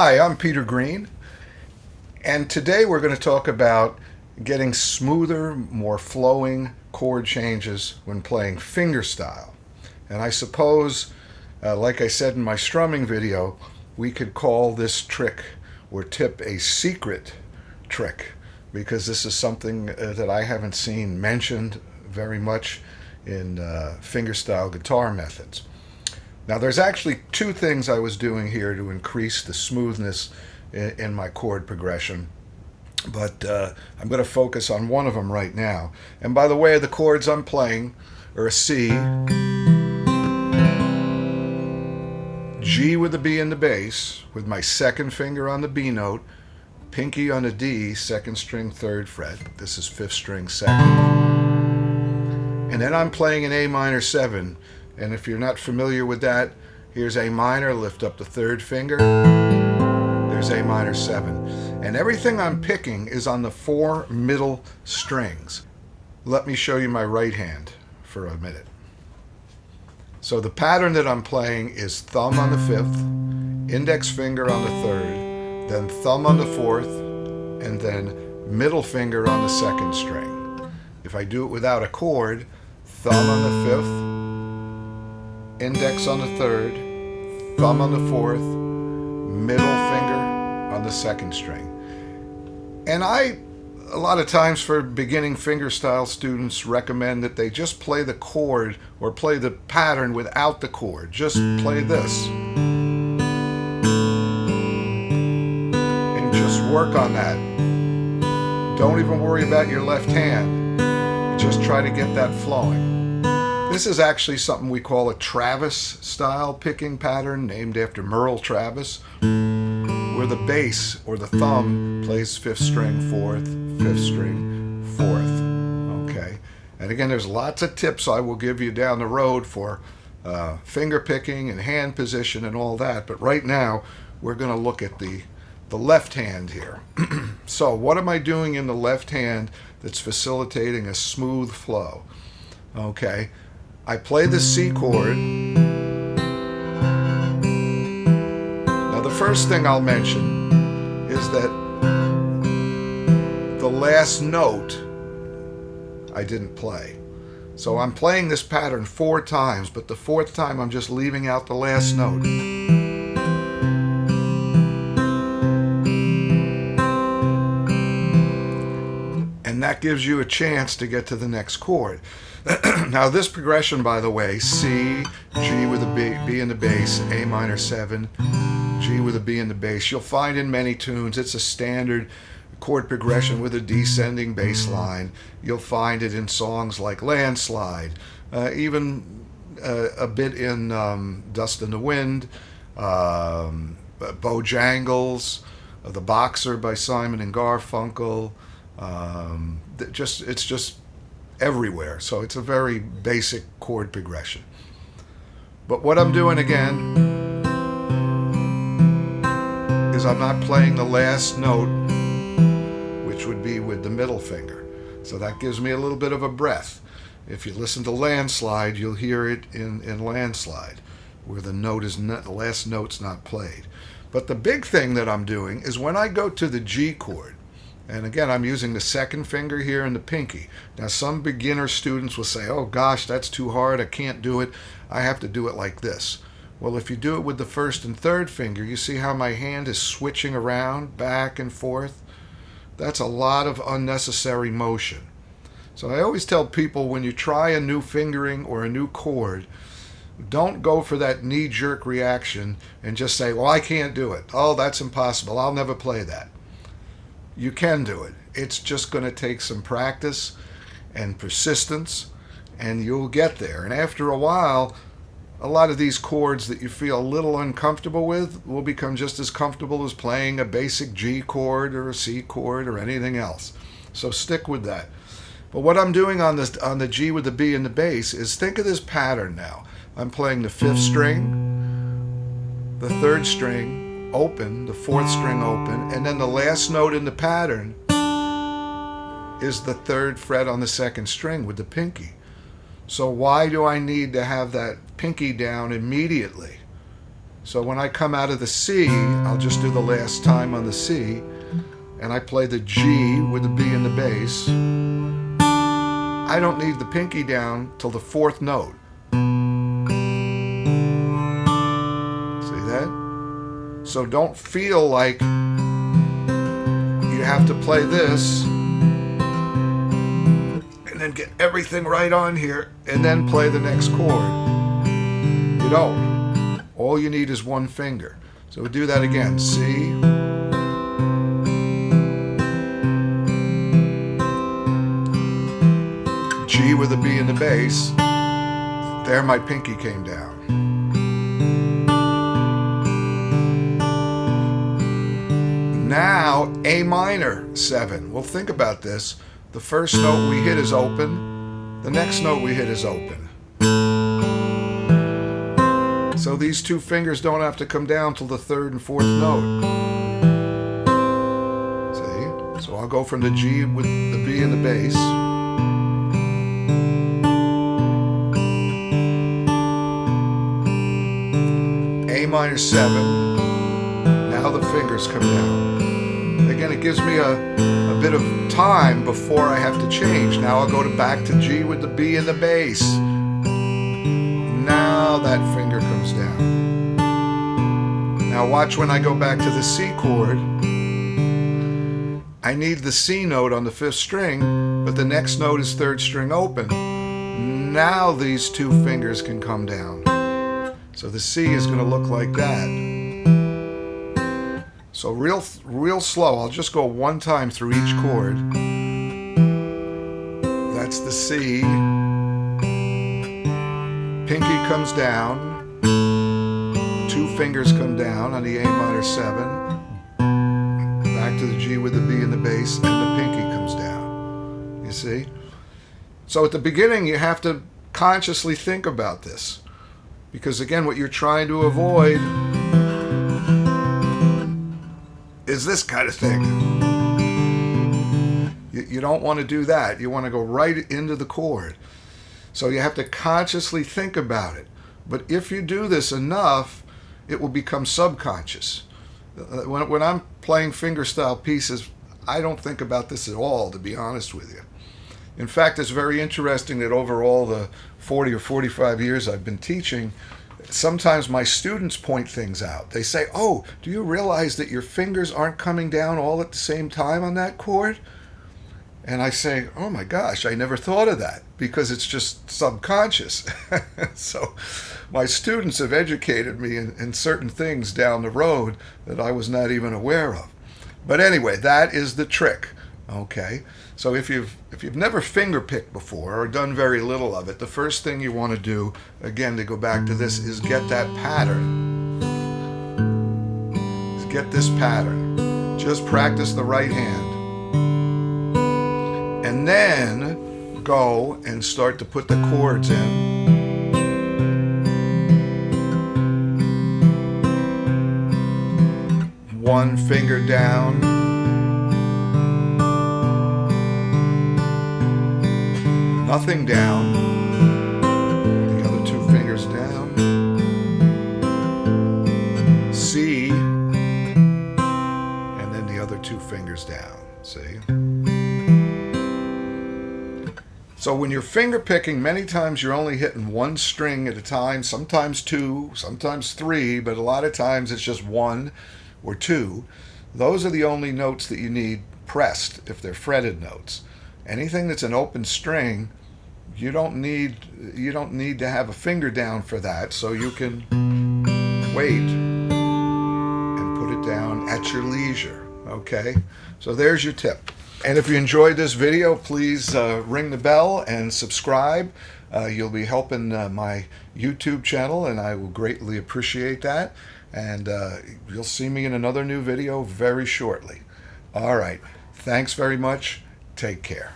Hi, I'm Peter Green, and today we're going to talk about getting smoother, more flowing chord changes when playing fingerstyle. And I suppose, like I said in my strumming video, we could call this trick or tip a secret trick, because this is something that I haven't seen mentioned very much in fingerstyle guitar methods. Now, there's actually two things I was doing here to increase the smoothness in my chord progression, but I'm going to focus on one of them right now. And by the way, the chords I'm playing are a C, G with the B in the bass, with my second finger on the B note, pinky on the D, second string, third fret. This is fifth string, second. And then I'm playing an A minor 7. And if you're not familiar with that, here's A minor, lift up the third finger. There's A minor 7. And everything I'm picking is on the 4 middle strings. Let me show you my right hand for a minute. So the pattern that I'm playing is thumb on the 5th, index finger on the 3rd, then thumb on the 4th, and then middle finger on the 2nd string. If I do it without a chord, thumb on the 5th, index on the 3rd, thumb on the 4th, middle finger on the 2nd string. And a lot of times for beginning fingerstyle students, recommend that they just play the chord or play the pattern without the chord. Just play this. And just work on that. Don't even worry about your left hand. Just try to get that flowing. This is actually something we call a Travis style picking pattern, named after Merle Travis, where the bass or the thumb plays 5th string 4th, 5th string 4th. Okay, and again, there's lots of tips I will give you down the road for finger picking and hand position and all that, but right now we're going to look at the left hand here. So what am I doing in the left hand that's facilitating a smooth flow? Okay, I play the C chord. Now the first thing I'll mention is that the last note I didn't play. So I'm playing this pattern 4 times, but the 4th time I'm just leaving out the last note. And that gives you a chance to get to the next chord. Now this progression, by the way, C, G with a B in the bass, A minor 7, G with a B in the bass, you'll find in many tunes. It's a standard chord progression with a descending bass line. You'll find it in songs like Landslide, even a bit in Dust in the Wind, Bojangles, The Boxer by Simon and Garfunkel. It's just everywhere. So it's a very basic chord progression. But what I'm doing again is I'm not playing the last note, which would be with the middle finger. So that gives me a little bit of a breath. If you listen to Landslide, you'll hear it in Landslide, where the last note's not played. But the big thing that I'm doing is when I go to the G chord, and again, I'm using the second finger here and the pinky. Now, some beginner students will say, oh gosh, that's too hard, I can't do it. I have to do it like this. Well, if you do it with the first and third finger, you see how my hand is switching around back and forth? That's a lot of unnecessary motion. So I always tell people, when you try a new fingering or a new chord, don't go for that knee-jerk reaction and just say, well, I can't do it. Oh, that's impossible. I'll never play that. You can do it. It's just going to take some practice and persistence, and you'll get there. And after a while, a lot of these chords that you feel a little uncomfortable with will become just as comfortable as playing a basic G chord or a C chord or anything else. So stick with that. But what I'm doing on the G with the B in the bass is, think of this pattern now. I'm playing the 5th string, the 3rd string, open, the 4th string open, and then the last note in the pattern is the 3rd fret on the 2nd string with the pinky. So why do I need to have that pinky down immediately? So when I come out of the C, I'll just do the last time on the C, and I play the G with the B in the bass. I don't need the pinky down till the fourth note. See that? So don't feel like you have to play this and then get everything right on here and then play the next chord. You don't. All you need is one finger. So we do that again. C, G with a B in the bass. There my pinky came down. Now A minor 7. Well, think about this. The first note we hit is open. The next note we hit is open. So these two fingers don't have to come down till the third and fourth note. See? So I'll go from the G with the B in the bass. A minor 7. Now the fingers come down. Again, it gives me a bit of time before I have to change. Now I'll go back to G with the B in the bass. Now that finger comes down. Now watch when I go back to the C chord. I need the C note on the 5th string, but the next note is 3rd string open. Now these two fingers can come down. So the C is going to look like that. So real slow. I'll just go one time through each chord. That's the C. Pinky comes down. Two fingers come down on the A minor 7. Back to the G with the B in the bass, and the pinky comes down. You see? So at the beginning, you have to consciously think about this. Because again, what you're trying to avoid is this kind of thing. You don't want to do that. You want to go right into the chord. So you have to consciously think about it. But if you do this enough, it will become subconscious. When I'm playing fingerstyle pieces, I don't think about this at all, to be honest with you. In fact, it's very interesting that over all the 40 or 45 years I've been teaching, sometimes my students point things out. They say, oh, do you realize that your fingers aren't coming down all at the same time on that chord? And I say, oh my gosh, I never thought of that, because it's just subconscious. So my students have educated me in certain things down the road that I was not even aware of. But anyway, that is the trick. Okay, so if you've never fingerpicked before or done very little of it, the first thing you want to do, again, to go back to this, is get that pattern. Get this pattern. Just practice the right hand. And then go and start to put the chords in. One finger down. Nothing down. The other two fingers down. C. And then the other two fingers down. See? So when you're finger picking, many times you're only hitting one string at a time, sometimes two, sometimes three, but a lot of times it's just one or two. Those are the only notes that you need pressed if they're fretted notes. Anything that's an open string, you don't need to have a finger down for that, so you can wait and put it down at your leisure. Okay, so there's your tip. And if you enjoyed this video, please ring the bell and subscribe. You'll be helping my YouTube channel, and I will greatly appreciate that. And you'll see me in another new video very shortly. All right, thanks very much. Take care.